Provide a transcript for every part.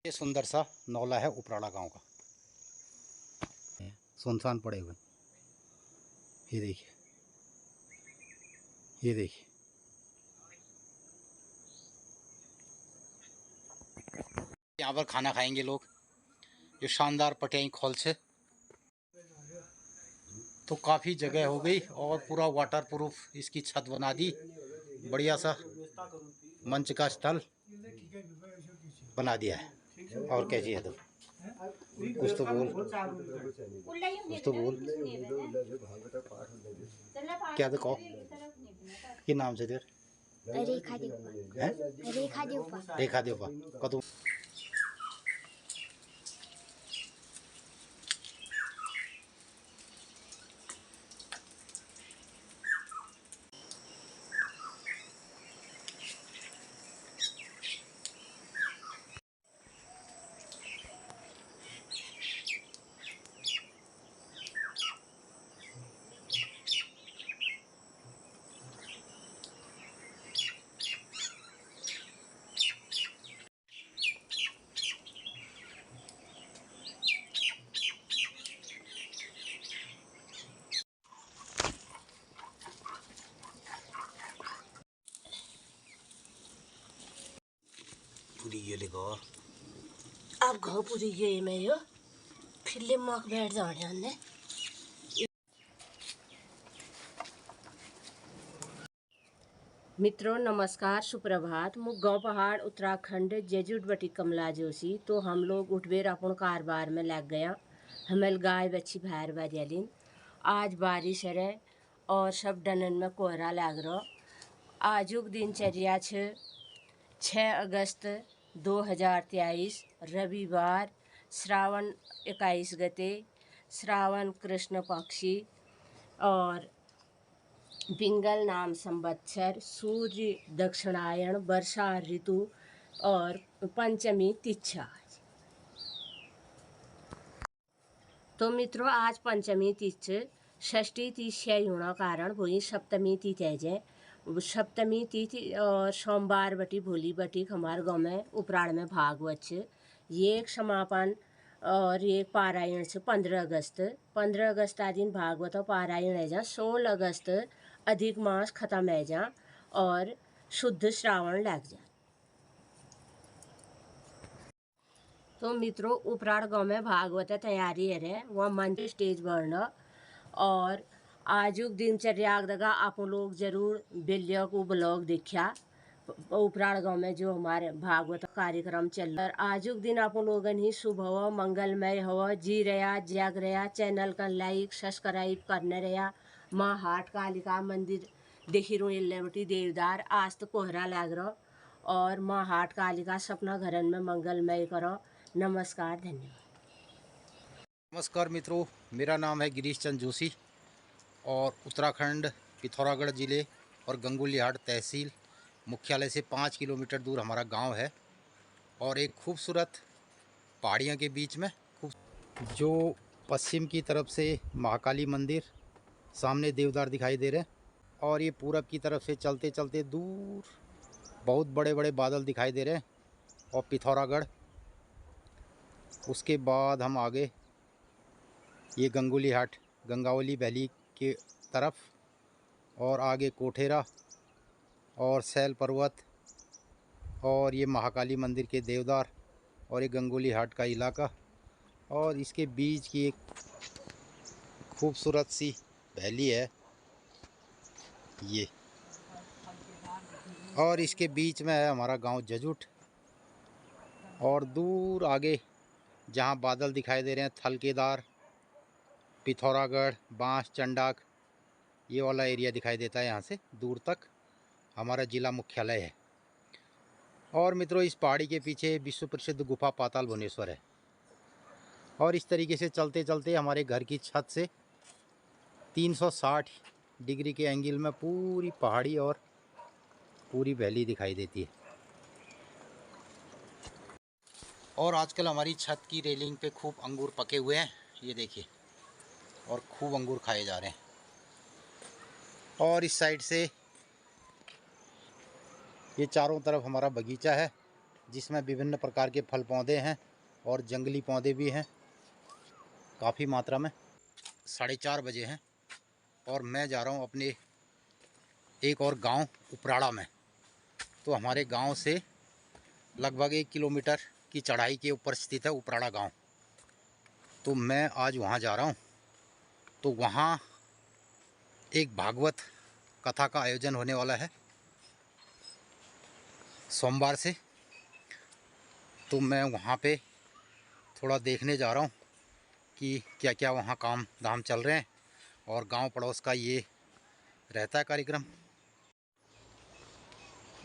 ये सुंदर सा नौला है उपराड़ा गांव का। सुनसान पड़े हुए, ये देखिए, ये देखिए। यहाँ पर खाना खाएंगे लोग, जो शानदार पटियाई खोल से। तो काफ़ी जगह हो गई और पूरा वाटर प्रूफ इसकी छत बना दी। बढ़िया सा मंच का स्थल बना दिया है। और क्या चाहिए? तो कुछ तो बोल, कुछ तो बोल। क्या तो कहो कि नाम से देर रेखा देवपा। रेखा देवपा। रेखा देवपा कदू। पूरी ये लिखो अब घाव पूरी ये में यो फिर ले माक बैठ जाने अन्ने। मित्रों नमस्कार, सुप्रभात। मुझ गाँव पहाड़ उत्तराखंड जेजुट बटी कमला जोशी। तो हम लोग उठबेर अपन कारोबार में लग गया। हमें गाय बच्ची भैर बरियालिन। आज बारिश है और सब डनन में कोहरा लग रहा। आजुक दिनचर्या 6 अगस्त 2023 रविवार, श्रावण 21 गते, श्रावण कृष्ण पक्षी और पिंगल नाम संवत्सर, सूर्य दक्षिणायन, वर्षा ऋतु और पंचमी तिथि। तो मित्रों आज पंचमी तिथि, षष्ठी तिथि होना कारण वही सप्तमी तिथि है। जे सप्तमी तिथि और सोमवार बटी भोली बटी हमारे गाँव में उपराण में भागवत छ। ये एक समापन और ये पारायण से 15 अगस्त आ दिन भागवत और पारायण है। जा 16 अगस्त अधिक मास खत्म है जा और शुद्ध श्रावण लग जा। तो मित्रों उपराण गाँव में भागवत तैयारी है, वह मंच स्टेज बढ़ना और आजुक दिनचर्या दगा आप लोग जरूर बिल्लियों को ब्लॉग देखा। उपराण गाँव में जो हमारे भागवत कार्यक्रम चल रहा है। आजुक दिन आप लोगन ही शुभ हो, मंगलमय हो, जी रहा जाग रहा। चैनल का लाइक सब्सक्राइब करने रहा। माँ हाट कालिका मंदिर देखी रो इल्लेवटी देवदार। आज तो कोहरा लग रहा और माँ हाट कालिका सपना घरन में मंगलमय करो। नमस्कार, धन्यवाद। नमस्कार मित्रों, मेरा नाम है गिरीश चंद जोशी और उत्तराखंड पिथौरागढ़ ज़िले और गंगोलीहाट तहसील मुख्यालय से 5 किलोमीटर दूर हमारा गांव है। और एक खूबसूरत पहाड़ियों के बीच में जो पश्चिम की तरफ से महाकाली मंदिर, सामने देवदार दिखाई दे रहे हैं और ये पूरब की तरफ से चलते चलते दूर बहुत बड़े बड़े बादल दिखाई दे रहे हैं और पिथौरागढ़। उसके बाद हम आगे ये गंगोलीहाट गंगावली वैली के तरफ और आगे कोठेरा और सैल पर्वत और ये महाकाली मंदिर के देवदार और ये गंगोलीहाट का इलाका और इसके बीच की एक खूबसूरत सी वैली है ये। और इसके बीच में है हमारा गांव जजुट और दूर आगे जहां बादल दिखाई दे रहे हैं थलकेदार, पिथौरागढ़, बांस, चंडाक, ये वाला एरिया दिखाई देता है। यहाँ से दूर तक हमारा ज़िला मुख्यालय है। और मित्रों इस पहाड़ी के पीछे विश्व प्रसिद्ध गुफा पाताल भुवनेश्वर है। और इस तरीके से चलते चलते हमारे घर की छत से 360 डिग्री के एंगल में पूरी पहाड़ी और पूरी वैली दिखाई देती है। और आजकल हमारी छत की रेलिंग पे खूब अंगूर पके हुए हैं, ये देखिए, और खूब अंगूर खाए जा रहे हैं। और इस साइड से ये चारों तरफ हमारा बगीचा है जिसमें विभिन्न प्रकार के फल पौधे हैं और जंगली पौधे भी हैं काफ़ी मात्रा में। 4:30 बजे हैं और मैं जा रहा हूँ अपने एक और गांव उपराड़ा में। तो हमारे गांव से लगभग 1 किलोमीटर की चढ़ाई के ऊपर स्थित है उपराड़ा गांव। तो मैं आज वहां जा रहा हूं। तो वहां एक भागवत कथा का आयोजन होने वाला है सोमवार से। तो मैं वहां पे थोड़ा देखने जा रहा हूं कि क्या क्या वहां काम धाम चल रहे हैं और गांव पड़ोस का ये रहता है कार्यक्रम।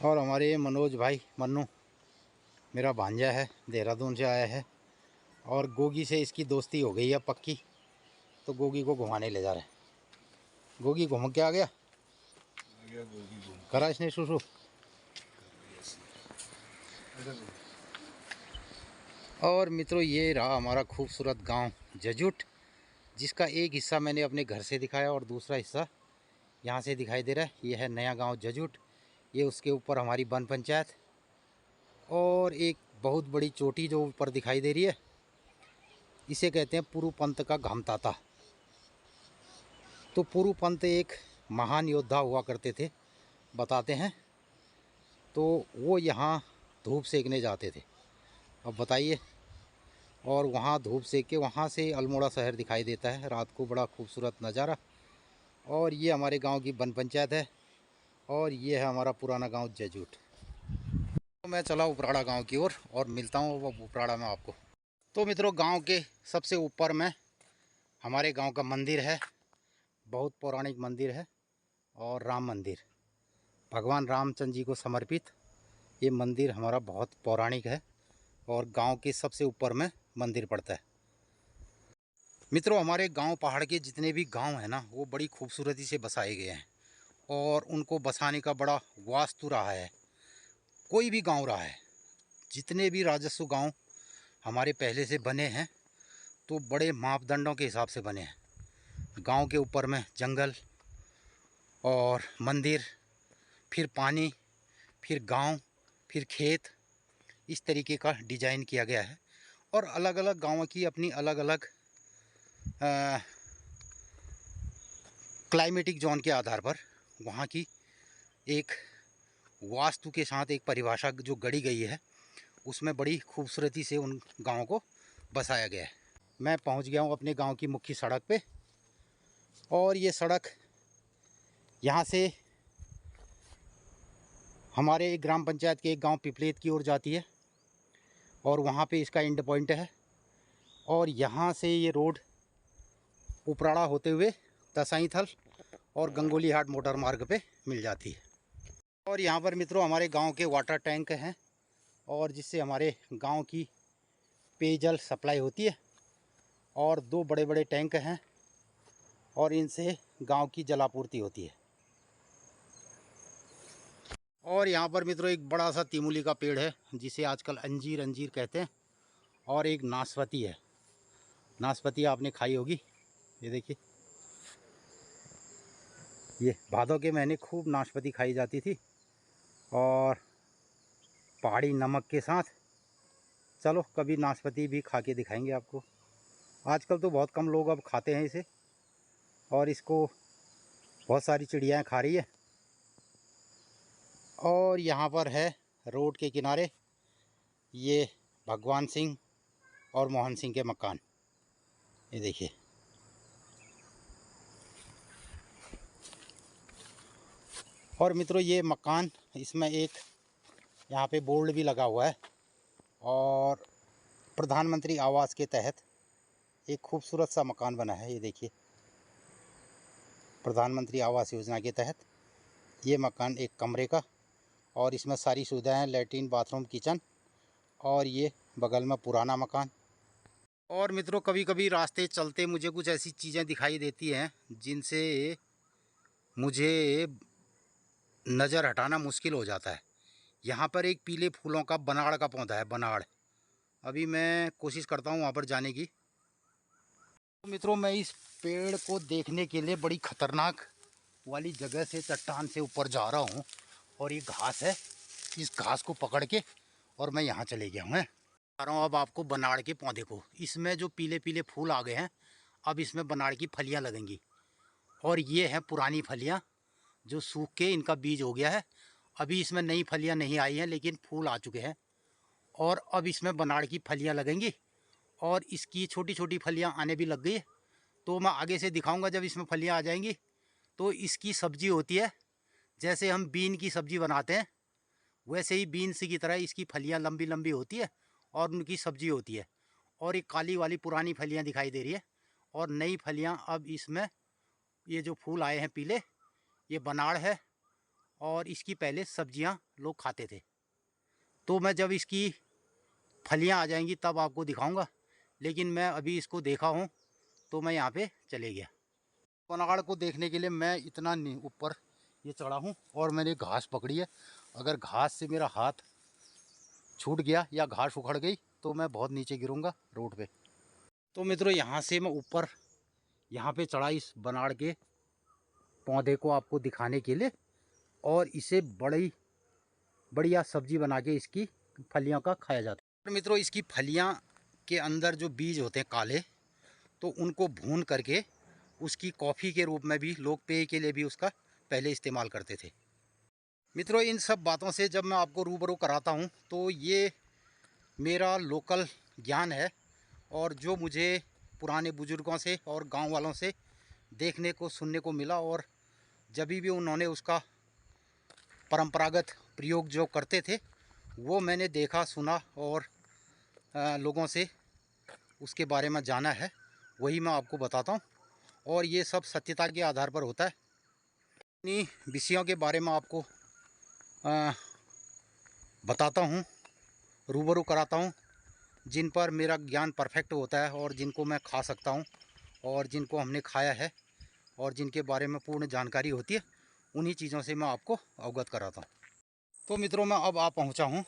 और हमारे मनोज भाई मन्नू मेरा भांजा है, देहरादून से आया है और गोगी से इसकी दोस्ती हो गई है पक्की। तो गोगी को घुमाने ले जा रहे हैं। गोगी घूम के आ गया करा इसने सुसु। और मित्रों ये रहा हमारा खूबसूरत गांव जजुट, जिसका एक हिस्सा मैंने अपने घर से दिखाया और दूसरा हिस्सा यहाँ से दिखाई दे रहा है। ये है नया गांव जजुट। ये उसके ऊपर हमारी वन पंचायत और एक बहुत बड़ी चोटी जो ऊपर दिखाई दे रही है, इसे कहते हैं पुरुपंत का घामताता। तो पुरुपंत एक महान योद्धा हुआ करते थे बताते हैं। तो वो यहाँ धूप सेकने जाते थे। अब बताइए, और वहाँ धूप सेक के वहाँ से अल्मोड़ा शहर दिखाई देता है रात को, बड़ा खूबसूरत नज़ारा। और ये हमारे गांव की वन पंचायत है और ये है हमारा पुराना गांव जजुट। तो मैं चला उपराड़ा गांव की ओर और मिलता हूँ वो उपराड़ा में आपको। तो मित्रों गांव के सबसे ऊपर में हमारे गांव का मंदिर है, बहुत पौराणिक मंदिर है और राम मंदिर, भगवान रामचंद्र जी को समर्पित ये मंदिर हमारा बहुत पौराणिक है और गांव के सबसे ऊपर में मंदिर पड़ता है। मित्रों हमारे गांव पहाड़ के जितने भी गांव हैं ना, वो बड़ी खूबसूरती से बसाए गए हैं और उनको बसाने का बड़ा वास्तु रहा है। कोई भी गांव रहा है, जितने भी राजस्व गांव हमारे पहले से बने हैं तो बड़े मापदंडों के हिसाब से बने हैं। गांव के ऊपर में जंगल और मंदिर, फिर पानी, फिर गांव, फिर खेत, इस तरीके का डिजाइन किया गया है। और अलग अलग गांवों की अपनी अलग अलग क्लाइमेटिक जोन के आधार पर वहाँ की एक वास्तु के साथ एक परिभाषा जो गढ़ी गई है, उसमें बड़ी खूबसूरती से उन गांवों को बसाया गया है। मैं पहुंच गया हूं अपने गांव की मुख्य सड़क पे और ये सड़क यहाँ से हमारे ग्राम पंचायत के एक गांव पिपलेत की ओर जाती है और वहाँ पे इसका एंड पॉइंट है। और यहाँ से ये रोड उपराड़ा होते हुए तसाई थल और गंगोली हाट मोटर मार्ग पे मिल जाती है। और यहाँ पर मित्रों हमारे गांव के वाटर टैंक हैं और जिससे हमारे गांव की पेयजल सप्लाई होती है। और 2 बड़े बड़े टैंक हैं और इनसे गांव की जलापूर्ति होती है। और यहाँ पर मित्रों एक बड़ा सा तिमूली का पेड़ है जिसे आजकल अंजीर अंजीर कहते हैं। और एक नाशपाती है, नाशपाती आपने खाई होगी। ये देखिए, ये भादों के महीने खूब नाशपाती खाई जाती थी और पहाड़ी नमक के साथ। चलो कभी नाशपाती भी खा के दिखाएंगे आपको। आजकल तो बहुत कम लोग अब खाते हैं इसे और इसको बहुत सारी चिड़ियाँ खा रही है। और यहाँ पर है रोड के किनारे ये भगवान सिंह और मोहन सिंह के मकान, ये देखिए। और मित्रों ये मकान, इसमें एक यहाँ पे बोर्ड भी लगा हुआ है और प्रधानमंत्री आवास के तहत एक खूबसूरत सा मकान बना है। ये देखिए, प्रधानमंत्री आवास योजना के तहत ये मकान एक कमरे का और इसमें सारी सुविधाएं हैं, लैट्रीन, बाथरूम, किचन। और ये बगल में पुराना मकान। और मित्रों कभी कभी रास्ते चलते मुझे कुछ ऐसी चीज़ें दिखाई देती हैं जिनसे मुझे नज़र हटाना मुश्किल हो जाता है। यहाँ पर एक पीले फूलों का बनाड़ का पौधा है, बनाड़। अभी मैं कोशिश करता हूँ वहाँ पर जाने की। तो मित्रों मैं इस पेड़ को देखने के लिए बड़ी खतरनाक वाली जगह से, चट्टान से ऊपर जा रहा हूँ और ये घास है, इस घास को पकड़ के और मैं यहाँ चले गया हूँ। आ रहा हूँ अब आपको बनाड़ के पौधे को। इसमें जो पीले पीले फूल आ गए हैं, अब इसमें बनाड़ की फलियाँ लगेंगी। और ये हैं पुरानी फलियाँ जो सूख के इनका बीज हो गया है। अभी इसमें नई फलियाँ नहीं आई हैं, लेकिन फूल आ चुके हैं। और अब इसमें बनाड़ की फलियाँ लगेंगी और इसकी छोटी छोटी फलियाँ आने भी लग गई है। तो मैं आगे से दिखाऊंगा जब इसमें फलियाँ आ जाएंगी। तो इसकी सब्जी होती है, जैसे हम बीन की सब्जी बनाते हैं वैसे ही बीन्स की तरह इसकी फलियाँ लंबी लंबी होती है और उनकी सब्जी होती है। और एक काली वाली पुरानी फलियाँ दिखाई दे रही है और नई फलियाँ अब इसमें, ये जो फूल आए हैं पीले, ये बनाड़ है और इसकी पहले सब्जियां लोग खाते थे। तो मैं जब इसकी फलियां आ जाएंगी तब आपको दिखाऊंगा, लेकिन मैं अभी इसको देखा हूं तो मैं यहाँ पे चले गया। बनाड़ को देखने के लिए मैं इतना ऊपर ये चढ़ा हूँ और मैंने घास पकड़ी है। अगर घास से मेरा हाथ छूट गया या घास उखड़ गई तो मैं बहुत नीचे गिरूंगा रोड पे। तो मित्रों, यहाँ से मैं ऊपर यहाँ पे चढ़ा इस बनाड़ के पौधे को आपको दिखाने के लिए, और इसे बड़ी बढ़िया सब्जी बना के इसकी फलियों का खाया जाता है। मित्रों, इसकी फलियां के अंदर जो बीज होते हैं काले, तो उनको भून करके उसकी कॉफ़ी के रूप में भी लोग पेय के लिए भी उसका पहले इस्तेमाल करते थे। मित्रों, इन सब बातों से जब मैं आपको रूबरू कराता हूँ तो ये मेरा लोकल ज्ञान है, और जो मुझे पुराने बुजुर्गों से और गांव वालों से देखने को सुनने को मिला, और जब भी उन्होंने उसका परंपरागत प्रयोग जो करते थे वो मैंने देखा सुना और लोगों से उसके बारे में जाना है, वही मैं आपको बताता हूँ। और ये सब सत्यता के आधार पर होता है। इन्हीं विषयों के बारे में आपको बताता हूँ, रूबरू कराता हूँ, जिन पर मेरा ज्ञान परफेक्ट होता है और जिनको मैं खा सकता हूँ और जिनको हमने खाया है और जिनके बारे में पूर्ण जानकारी होती है, उन्हीं चीज़ों से मैं आपको अवगत कराता हूँ। तो मित्रों, मैं अब आ पहुँचा हूँ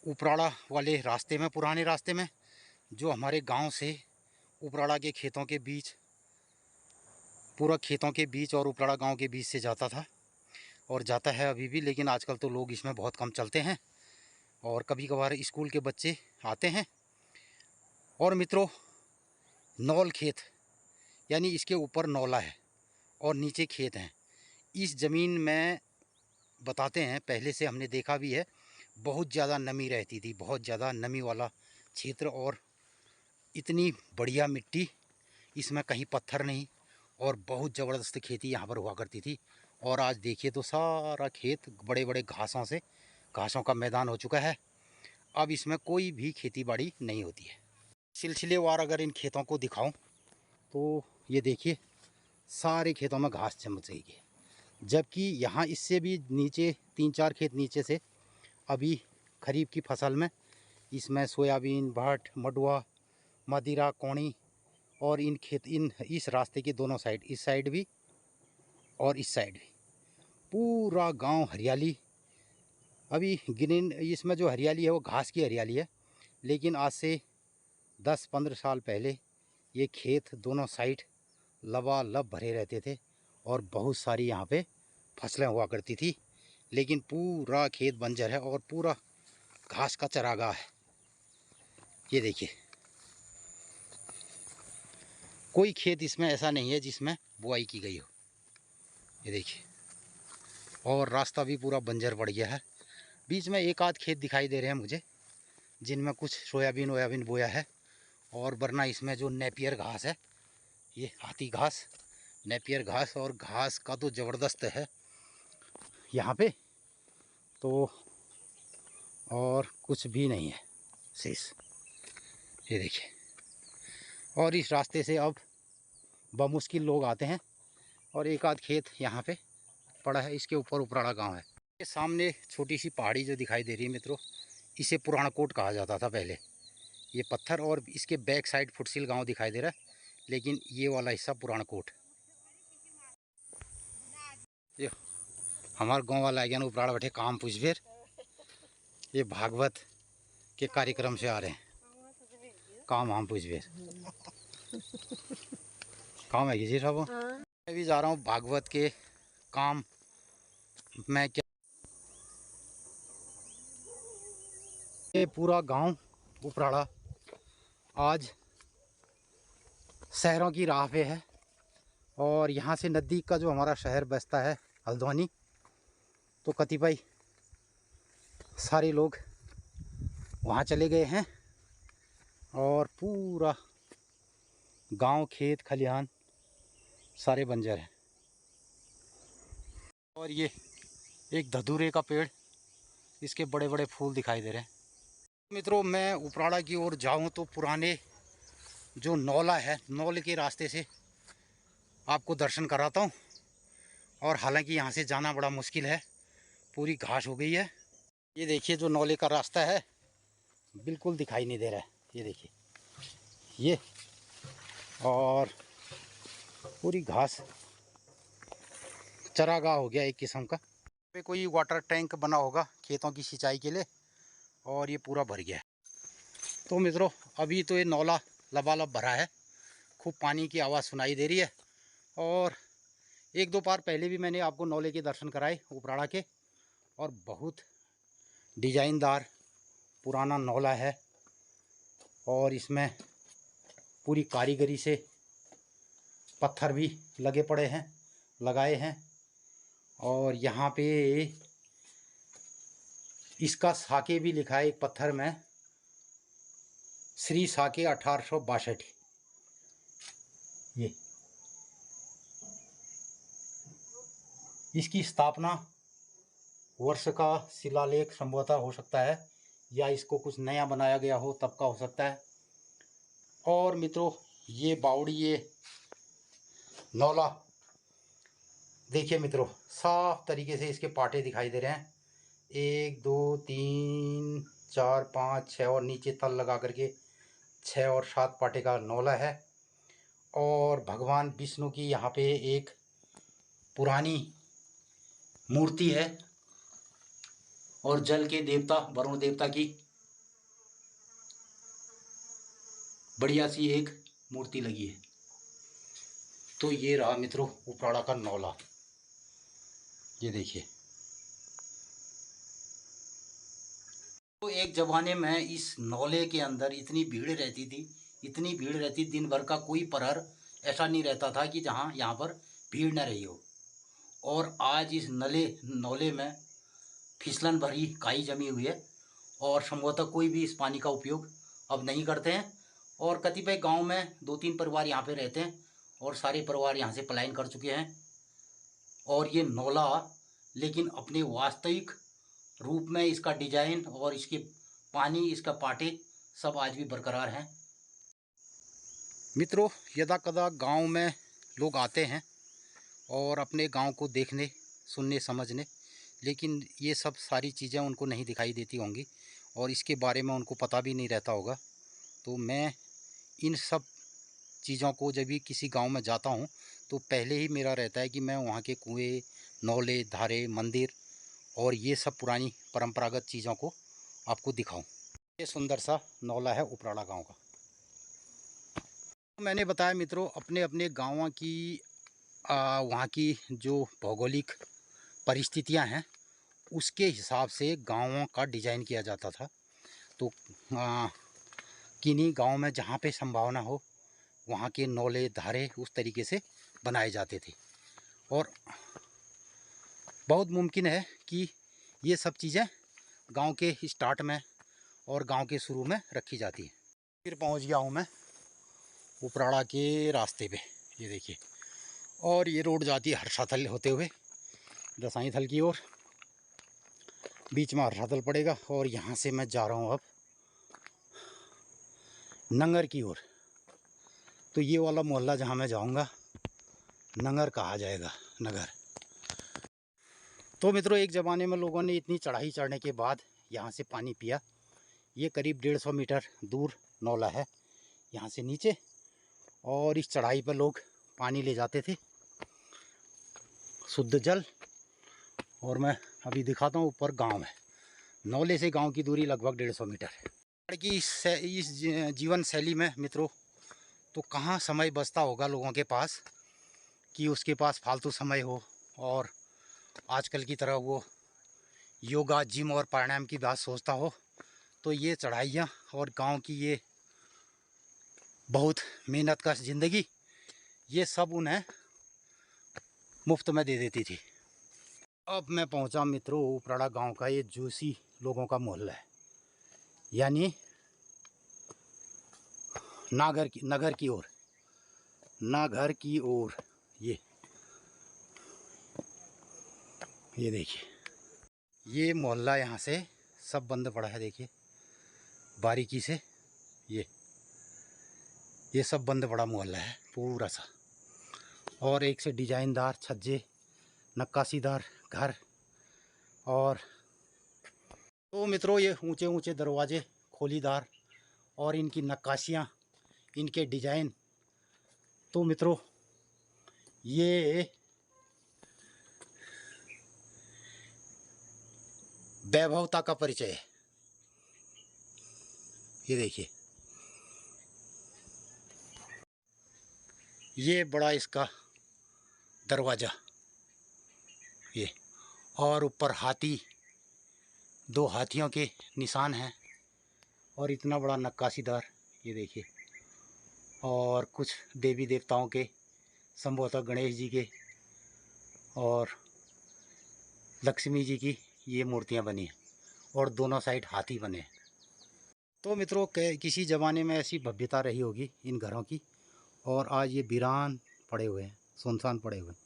उपराड़ा वाले रास्ते में, पुराने रास्ते में, जो हमारे गांव से उपराड़ा के खेतों के बीच, पूरा खेतों के बीच और उपराड़ा गांव के बीच से जाता था और जाता है अभी भी। लेकिन आजकल तो लोग इसमें बहुत कम चलते हैं और कभी कभार स्कूल के बच्चे आते हैं। और मित्रों, नौल खेत, यानी इसके ऊपर नौला है और नीचे खेत हैं। इस ज़मीन में बताते हैं, पहले से हमने देखा भी है, बहुत ज़्यादा नमी रहती थी, बहुत ज़्यादा नमी वाला क्षेत्र, और इतनी बढ़िया मिट्टी, इसमें कहीं पत्थर नहीं, और बहुत ज़बरदस्त खेती यहाँ पर हुआ करती थी। और आज देखिए तो सारा खेत बड़े बड़े घासों का मैदान हो चुका है। अब इसमें कोई भी खेती बाड़ी नहीं होती है। सिलसिलेवार अगर इन खेतों को दिखाऊं तो ये देखिए, सारे खेतों में घास जम गई है, जबकि यहाँ इससे भी नीचे 3-4 खेत नीचे से अभी खरीफ की फसल में इसमें सोयाबीन, भट, मडुआ, मदिरा, कौड़ी, और इस रास्ते के दोनों साइड, इस साइड भी और इस साइड भी, पूरा गांव हरियाली। अभी ग्रीन, इसमें जो हरियाली है वो घास की हरियाली है, लेकिन आज से 10-15 साल पहले ये खेत दोनों साइड लबालब भरे रहते थे और बहुत सारी यहाँ पे फसलें हुआ करती थी। लेकिन पूरा खेत बंजर है और पूरा घास का चरागाह है। ये देखिए, कोई खेत इसमें ऐसा नहीं है जिसमें बुआई की गई हो। ये देखिए, और रास्ता भी पूरा बंजर पड़ गया है। बीच में एक आध खेत दिखाई दे रहे हैं मुझे, जिनमें कुछ सोयाबीन बोया है, और वरना इसमें जो नेपियर घास है, ये हाथी घास, नेपियर घास, और घास का तो ज़बरदस्त है यहाँ पे तो, और कुछ भी नहीं है शेष। ये देखिए, और इस रास्ते से अब बमुश्किल लोग आते हैं, और एक आध खेत यहाँ पे पड़ा है। इसके ऊपर उपराड़ा गांव है। ये सामने छोटी सी पहाड़ी जो दिखाई दे रही है मित्रों, इसे पुराणकोट कहा जाता था पहले। ये पत्थर, और इसके बैक साइड फुटसिल गांव दिखाई दे रहा है, लेकिन ये वाला हिस्सा पुराणकोट। ये हमारे गांव वाला है उपराड़ा बैठे काम पूछबेर, ये भागवत के कार्यक्रम से आ रहे हैं। काम हम पूछबेर काम है जी साहब। मैं भी जा रहा हूँ भागवत के काम में। क्या ये पूरा गांव उपराड़ा आज शहरों की राह पे है और यहाँ से नज़दीक का जो हमारा शहर बसता है हल्द्वानी, तो कतिपय सारे लोग वहाँ चले गए हैं और पूरा गांव खेत खलिहान सारे बंजर हैं। और ये एक धतूरे का पेड़, इसके बड़े बड़े फूल दिखाई दे रहे हैं। मित्रों, मैं उपराड़ा की ओर जाऊं तो पुराने जो नौला है, नौले के रास्ते से आपको दर्शन कराता हूं। और हालांकि यहां से जाना बड़ा मुश्किल है, पूरी घास हो गई है। ये देखिए जो नौले का रास्ता है बिल्कुल दिखाई नहीं दे रहा है, ये देखिए ये, और पूरी घास, चरागाह हो गया एक किस्म का। पे कोई वाटर टैंक बना होगा खेतों की सिंचाई के लिए और ये पूरा भर गया है। तो मित्रों, अभी तो ये नौला लबालब भरा है, खूब पानी की आवाज़ सुनाई दे रही है। और एक दो बार पहले भी मैंने आपको नौले के दर्शन कराए उपराड़ा के, और बहुत डिजाइनदार पुराना नौला है और इसमें पूरी कारीगरी से पत्थर भी लगे पड़े हैं, लगाए हैं। और यहाँ पे इसका साके भी लिखा है एक पत्थर में, श्री साके 1862। ये इसकी स्थापना वर्ष का शिलालेख संभवतः हो सकता है, या इसको कुछ नया बनाया गया हो तब का हो सकता है। और मित्रों, ये बावड़ी, ये नौला देखिए मित्रों, साफ तरीके से इसके पाटे दिखाई दे रहे हैं। 1 2 3 4 5 6 और नीचे तल लगा करके 6 और 7 पाटे का नौला है। और भगवान विष्णु की यहाँ पे एक पुरानी मूर्ति है और जल के देवता वरुण देवता की बढ़िया सी एक मूर्ति लगी है। तो ये रहा मित्रों उपराड़ा का नौला, ये देखिए। तो एक ज़माने में इस नौले के अंदर इतनी भीड़ रहती थी, इतनी भीड़ रहती, दिन भर का कोई प्रहर ऐसा नहीं रहता था कि जहाँ यहाँ पर भीड़ न रही हो। और आज इस नौले में फिसलन भरी काई जमी हुई है और संभवतः कोई भी इस पानी का उपयोग अब नहीं करते हैं। और कतिपय गांव में 2-3 परिवार यहाँ पे रहते हैं और सारे परिवार यहाँ से पलायन कर चुके हैं। और ये नौला लेकिन अपने वास्तविक रूप में इसका डिजाइन और इसके पानी, इसका पाटे सब आज भी बरकरार हैं। मित्रों, यदा कदा गांव में लोग आते हैं और अपने गांव को देखने, सुनने, समझने, लेकिन ये सब सारी चीज़ें उनको नहीं दिखाई देती होंगी और इसके बारे में उनको पता भी नहीं रहता होगा। तो मैं इन सब चीज़ों को जब भी किसी गांव में जाता हूं तो पहले ही मेरा रहता है कि मैं वहां के कुएं, नौले, धारे, मंदिर और ये सब पुरानी परंपरागत चीज़ों को आपको दिखाऊं। ये सुंदर सा नौला है उपराड़ा गांव का। मैंने बताया मित्रों, अपने अपने गाँवों की वहाँ की जो भौगोलिक परिस्थितियाँ हैं उसके हिसाब से गाँवों का डिज़ाइन किया जाता था। तो किन्हीं गांव में जहाँ पे संभावना हो वहाँ के नौले, धारे उस तरीके से बनाए जाते थे। और बहुत मुमकिन है कि ये सब चीज़ें गांव के स्टार्ट में और गांव के शुरू में रखी जाती है। फिर पहुँच गया हूँ मैं उपराड़ा के रास्ते पे, ये देखिए। और ये रोड जाती है हर्षाथल होते हुए दसाई थल की ओर, बीच में हर्षाथल पड़ेगा। और यहाँ से मैं जा रहा हूँ अब नंगर की ओर। तो ये वाला मोहल्ला जहाँ मैं जाऊँगा नंगर कहा जाएगा, नगर। तो मित्रों, एक ज़माने में लोगों ने इतनी चढ़ाई चढ़ने के बाद यहाँ से पानी पिया। ये करीब 150 मीटर दूर नौला है यहाँ से नीचे, और इस चढ़ाई पर लोग पानी ले जाते थे, शुद्ध जल। और मैं अभी दिखाता हूँ, ऊपर गांव है, नौले से गांव की दूरी लगभग 150 मीटर है। कि इस जीवन शैली में मित्रों तो कहाँ समय बचता होगा लोगों के पास कि उसके पास फालतू समय हो और आजकल की तरह वो योगा, जिम और प्राणायाम की बात सोचता हो। तो ये चढ़ाइयाँ और गांव की ये बहुत मेहनत का ज़िंदगी, ये सब उन्हें मुफ्त में दे देती थी। अब मैं पहुंचा मित्रों उपराड़ा गांव का ये जोशी लोगों का मोहल्ला है, यानी नगर की ओर, नागर की ओर। ये देखिए, ये मोहल्ला यहाँ से सब बंद पड़ा है। देखिए बारीकी से ये सब बंद पड़ा मोहल्ला है पूरा सा, और एक से डिजाइनदार छज्जे, नक्काशीदार घर, और तो मित्रों ये ऊंचे ऊंचे दरवाजे खोलीदार, और इनकी नक्काशियाँ, इनके डिजाइन, तो मित्रों ये वैभवता का परिचय है। ये देखिए, ये बड़ा इसका दरवाज़ा, ये, और ऊपर हाथी, 2 हाथियों के निशान हैं, और इतना बड़ा नक्काशीदार, ये देखिए, और कुछ देवी देवताओं के, संभवतः गणेश जी के और लक्ष्मी जी की ये मूर्तियां बनी हैं, और दोनों साइड हाथी बने हैं। तो मित्रों किसी ज़माने में ऐसी भव्यता रही होगी इन घरों की, और आज ये वीरान पड़े हुए हैं, सुनसान पड़े हुए हैं।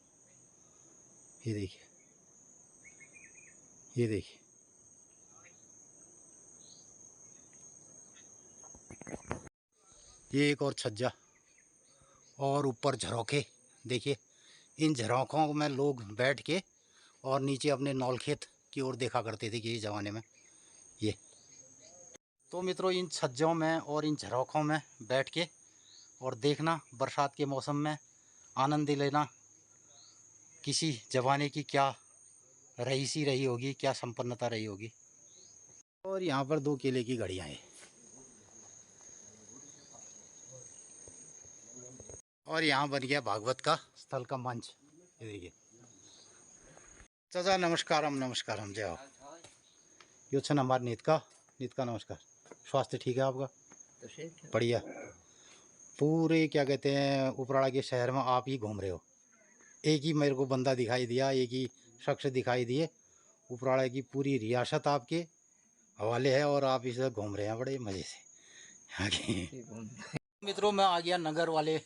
ये देखिए, ये देखिए, ये एक और छज्जा, और ऊपर झरोखे। देखिए, इन झरोखों में लोग बैठ के और नीचे अपने नौलखेत की ओर देखा करते थे किसी ज़माने में। ये तो मित्रों इन छज्जों में और इन झरोखों में बैठ के और देखना, बरसात के मौसम में आनंद लेना, किसी ज़माने की क्या रईसी रही होगी, क्या संपन्नता रही होगी। और यहाँ पर 2 केले की घड़ियाँ हैं, और यहाँ बन गया भागवत का स्थल का मंच। ये देखिए, चाचा नमस्कारम, नमस्कारम, जय हो। यो छन हमारे नीत का नमस्कार। स्वास्थ्य ठीक है आपका? बढ़िया। पूरे क्या कहते हैं उपराड़ा के शहर में आप ही घूम रहे हो। एक ही मेरे को बंदा दिखाई दिया, एक ही शख्स दिखाई दिए। उपराड़ा की पूरी रियासत आपके हवाले है, और आप इसे घूम रहे हैं बड़े मज़े से आगे। मित्रों मैं आ गया नगर वाले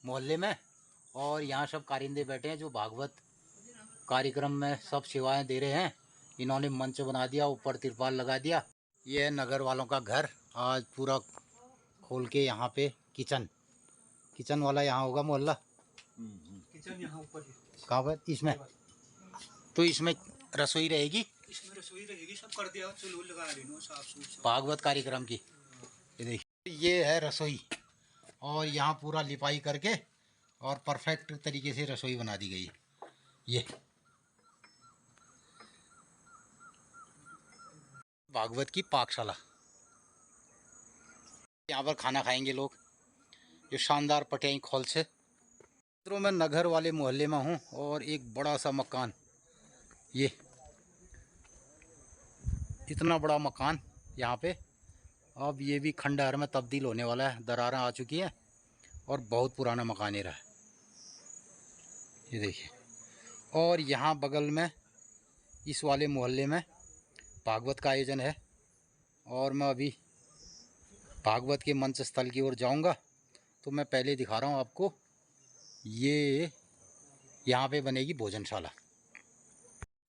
मोहल्ले में, और यहाँ सब कारिंदे बैठे हैं जो भागवत कार्यक्रम में सब सेवाएं दे रहे हैं। इन्होंने मंच बना दिया, ऊपर तिरपाल लगा दिया। ये है नगर वालों का घर, आज पूरा खोल के यहाँ पे किचन वाला यहाँ होगा मोहल्ला। किचन यहाँ ऊपर, कहाँ पर? इसमें, तो इसमें रसोई रहेगी, सब कर दिया, चुल्लू लगा देना, साफ सूफ भागवत कार्यक्रम की। ये देखिए, ये है रसोई, और यहाँ पूरा लिपाई करके और परफेक्ट तरीके से रसोई बना दी गई है। ये भागवत की पाकशाला, यहाँ पर खाना खाएंगे लोग, जो शानदार पटियाई खोल से। मित्रों मैं नगर वाले मोहल्ले में हूँ, और एक बड़ा सा मकान, ये इतना बड़ा मकान यहाँ पे, अब ये भी खंडहर में तब्दील होने वाला है। दरारें आ चुकी हैं, और बहुत पुराना मकान ही रहा है। ये देखिए, और यहाँ बगल में इस वाले मोहल्ले में भागवत का आयोजन है, और मैं अभी भागवत के मंच स्थल की ओर जाऊंगा। तो मैं पहले दिखा रहा हूँ आपको, ये यहाँ पे बनेगी भोजनशाला।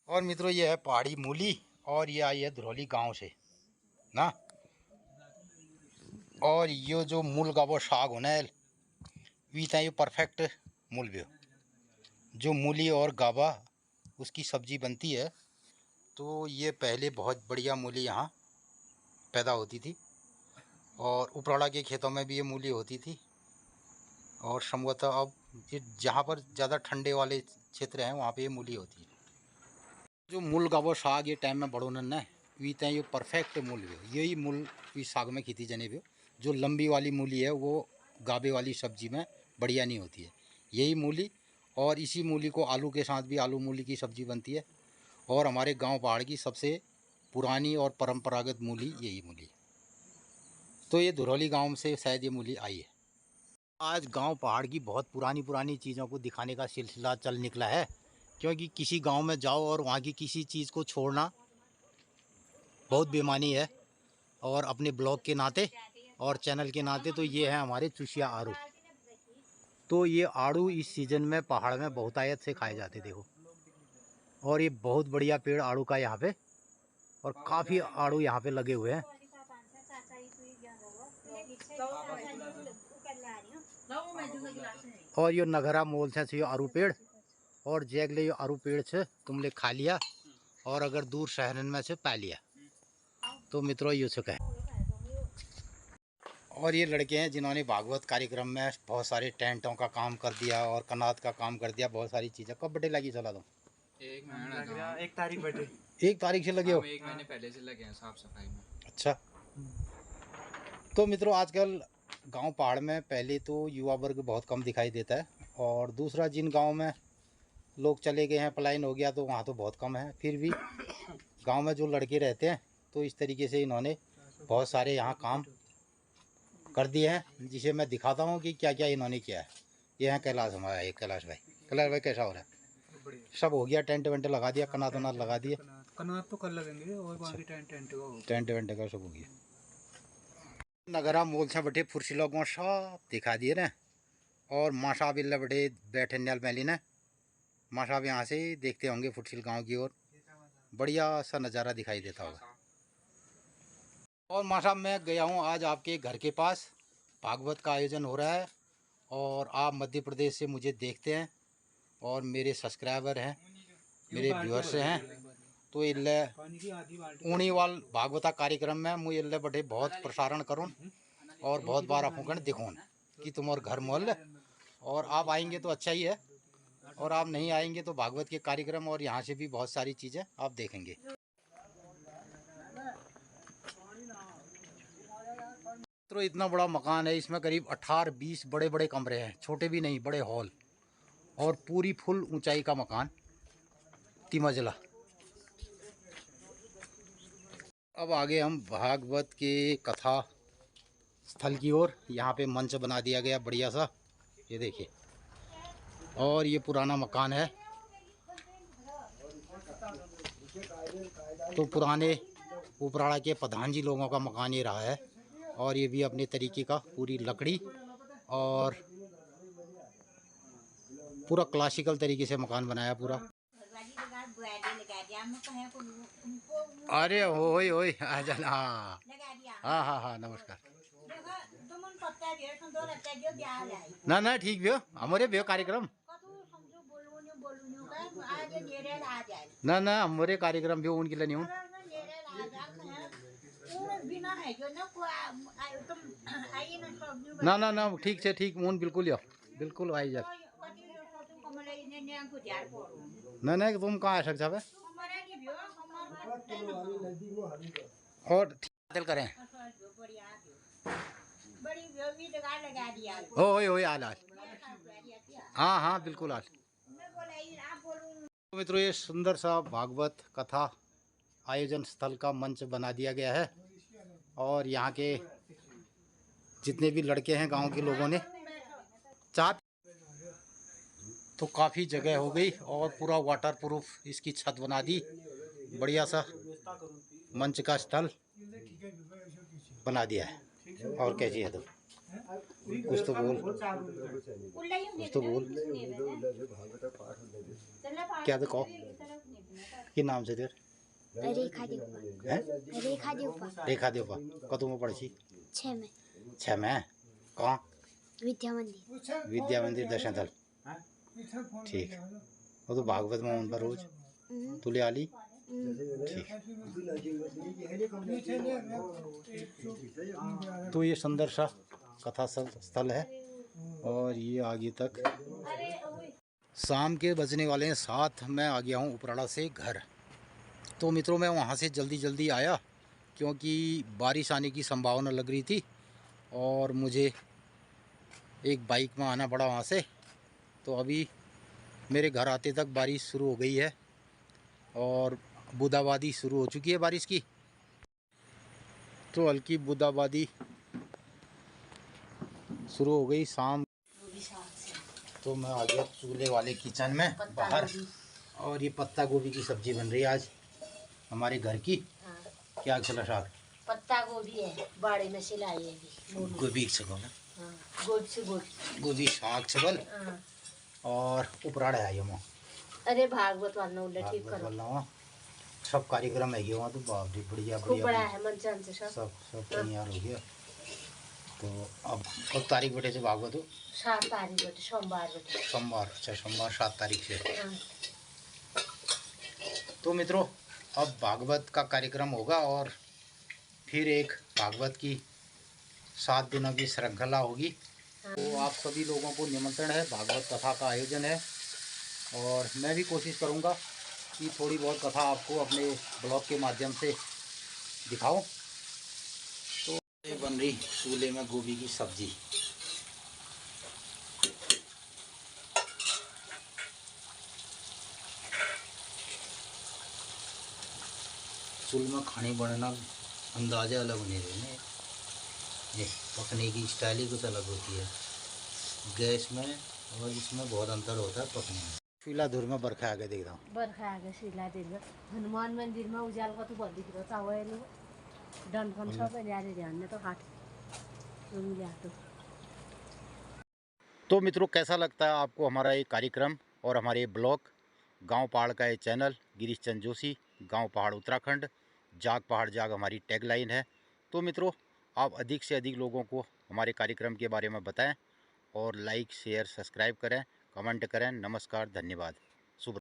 और मित्रों ये है पहाड़ी मूली, और ये आई है धरौली गांव से ना, और ये जो मूल का वो साग होना है, ये परफेक्ट मूल भी जो मूली और गाबा उसकी सब्जी बनती है। तो ये पहले बहुत बढ़िया मूली यहाँ पैदा होती थी, और उपराड़ा के खेतों में भी ये मूली होती थी, और संभवतः अब ये जहाँ पर ज़्यादा ठंडे वाले क्षेत्र हैं वहाँ पे ये मूली होती है। जो मूल का वो साग ये टाइम में बड़ो न वीते ये परफेक्ट मूल भी यही मूल भी साग में खेती जने भी। जो लंबी वाली मूली है वो गाबे वाली सब्जी में बढ़िया नहीं होती है, यही मूली। और इसी मूली को आलू के साथ भी आलू मूली की सब्ज़ी बनती है, और हमारे गांव पहाड़ की सबसे पुरानी और परंपरागत मूली यही मूली है। तो ये धुरौली गांव से शायद ये मूली आई है। आज गांव पहाड़ की बहुत पुरानी पुरानी चीज़ों को दिखाने का सिलसिला चल निकला है, क्योंकि किसी गांव में जाओ और वहाँ की किसी चीज़ को छोड़ना बहुत बेईमानी है। और अपने ब्लॉग के नाते और चैनल के नाते तो ये है हमारे चुशिया आड़ू। तो ये आड़ू इस सीज़न में पहाड़ में बहुतायत से खाए जाते देखो। और ये बहुत बढ़िया पेड़ आड़ू का यहाँ पे, और काफ़ी आड़ू यहाँ पे लगे हुए हैं। और ये नगरा मोल से आड़ू पेड़ और जैगले ये आड़ू पेड़ से तुमने खा लिया, और अगर दूर शहरन में से पा लिया तो मित्रों ये चुका है। और ये लड़के हैं जिन्होंने भागवत कार्यक्रम में बहुत सारे टेंटों का काम कर दिया और कनात का काम कर दिया, बहुत सारी चीज़ें। कब बर्थडे लगी चला दो? एक तारीख बर्थडे। 1 तारीख से लगे हो? 1 महीने पहले से लगे हैं साफ सफाई में। अच्छा। तो मित्रों आजकल गांव पहाड़ में पहले तो युवा वर्ग बहुत कम दिखाई देता है, और दूसरा जिन गांव में लोग चले गए हैं, पलायन हो गया, तो वहाँ तो बहुत कम है। फिर भी गांव में जो लड़के रहते हैं तो इस तरीके से इन्होंने बहुत सारे यहाँ काम कर दिए हैं, जिसे मैं दिखाता हूँ कि क्या क्या इन्होंने किया है। ये है कैलाश, हमारा एक कैलाश भाई। कैलाश भाई कैसा हो रहा है? सब हो गया, टेंट वेंट लगा दिया, कनात वनात लगा दिए? कनात तो कल लगेंगे और बाकी टेंट का टेंट वेंट का सब हो गया। नगरा मोल से बटे फुर्सी लोगों सब दिखा दिए ना। और माँ साहब इल्ले बटे बैठे न्याल मैली ने। माँ साहब यहाँ से देखते होंगे फुटसिल गांव की ओर, बढ़िया सा नज़ारा दिखाई देता होगा। और माँ साहब मैं गया हूँ आज आपके घर के पास, भागवत का आयोजन हो रहा है, और आप मध्य प्रदेश से मुझे देखते हैं और मेरे सब्सक्राइबर हैं, मेरे व्यूअर्स हैं। तो इल्ले ऊनी वाल भागवता कार्यक्रम में मुझे इल्ले बटे बहुत प्रसारण करूँ और बहुत बार आपको दिखूँ कि तुम और घर मोहल्ले। और आप आएंगे तो अच्छा ही है, और आप नहीं आएंगे तो भागवत के कार्यक्रम और यहाँ से भी बहुत सारी चीज़ें आप देखेंगे। तो इतना बड़ा मकान है, इसमें करीब 18-20 बड़े बड़े कमरे हैं, छोटे भी नहीं, बड़े हॉल, और पूरी फुल ऊंचाई का मकान, 3 मंजिला। अब आगे हम भागवत के कथा स्थल की ओर। यहाँ पे मंच बना दिया गया बढ़िया सा, ये देखिए। और ये पुराना मकान है, तो पुराने उपराड़ा के प्रधान जी लोगों का मकान ये रहा है। और ये भी अपने तरीके का पूरी लकड़ी और पूरा क्लासिकल तरीके से मकान बनाया पूरा। अरे ओए ओए आ जाना। हाँ हाँ हाँ नमस्कार। ना ना ठीक भैया, हमारे भैया कार्यक्रम ना ना हमारे कार्यक्रम भी उनके लिए नहीं हूँ। ना ना ना ठीक से ठीक ऊन बिल्कुल यो बिल्कुल आई जा। ना ना तुम कहाँ आ सकते हो? और दिल करें ओए ओए आल आल। हाँ हाँ बिल्कुल आल। मित्रों ये सुंदर सा भागवत कथा आयोजन स्थल का मंच बना दिया गया है, और यहाँ के जितने भी लड़के हैं गांव के लोगों ने चाह तो काफ़ी जगह हो गई, और पूरा वाटर प्रूफ इसकी छत बना दी, बढ़िया सा मंच का स्थल बना दिया है। और कैसी है तो कुछ तो बोल, कुछ तो बोल, क्या तो कहो कि नाम से तेरे? रेखा देवपा। रेखा देवपा। रेखा देवपा कतों में पढ़ी? 6 में। 6 में कहाँ? विद्या मंदिर। विद्या मंदिर दर्शन स्थल, ठीक है। वो तो भागवत में उन पर रोज तुले आली, ठीक। तो ये सुंदर सा कथा स्थल है, और ये आगे तक शाम के बजने वाले हैं 7। मैं आ गया हूँ उपराड़ा से घर। तो मित्रों मैं वहाँ से जल्दी जल्दी आया, क्योंकि बारिश आने की संभावना लग रही थी, और मुझे एक बाइक में आना पड़ा वहाँ से। तो अभी मेरे घर आते तक बारिश शुरू हो गई है, और बूंदाबांदी शुरू हो चुकी है बारिश की। तो हल्की बूंदाबांदी शुरू हो गई शाम। तो मैं आ गया चूल्हे वाले किचन में बाहर, और ये पत्ता गोभी की सब्जी बन रही है आज हमारे घर की। हाँ। क्या चला साग? पत्ता गोभी है, बाड़े में से लाई है गोभी छबल, गोभी साग छबल और उपराड़ा है ये। अरे भागवत वाला उल्ले ठीक करो। सब कार्यक्रम है वहाँ तो बाप रे बढ़िया खूब बड़ा है मंचन से सब तैयार हो गया। तो अब कब तारीख बैठे से भागवत हो? 7 तारीख बैठे, सोमवार बैठे। सोमवार, अच्छा सोमवार 7 तारीख से। तो मित्रों अब भागवत का कार्यक्रम होगा और फिर एक भागवत की 7 दिनों की श्रृंखला होगी। तो आप सभी लोगों को निमंत्रण है, भागवत कथा का आयोजन है और मैं भी कोशिश करूंगा कि थोड़ी बहुत कथा आपको अपने ब्लॉग के माध्यम से दिखाऊं। तो ये बन रही चूल्हे में गोभी की सब्जी। चूल्हे में खाने बनाना अंदाज़ा अलग नहीं रहे, ये पकने की स्टाइल ही कुछ अलग होती है गैस में और इसमें बहुत अंतर होता है पकने में। शीला धुर में बरखा आ गया, देख रहा हूँ बरखा आ गया शीला धुर में। हनुमान मंदिर में उजाल का तो बहुत दिख रहा था, वो डंडन सब यार ध्यान में तो हाथ तो मित्रों कैसा लगता है आपको हमारा ये कार्यक्रम और हमारे ब्लॉग? गांव पहाड़ का ये चैनल गिरीश चंद जोशी, गांव पहाड़ उत्तराखंड, जाग पहाड़ जाग हमारी टैगलाइन है। तो मित्रों आप अधिक से अधिक लोगों को हमारे कार्यक्रम के बारे में बताएं और लाइक शेयर सब्सक्राइब करें, कमेंट करें। नमस्कार, धन्यवाद, शुभ।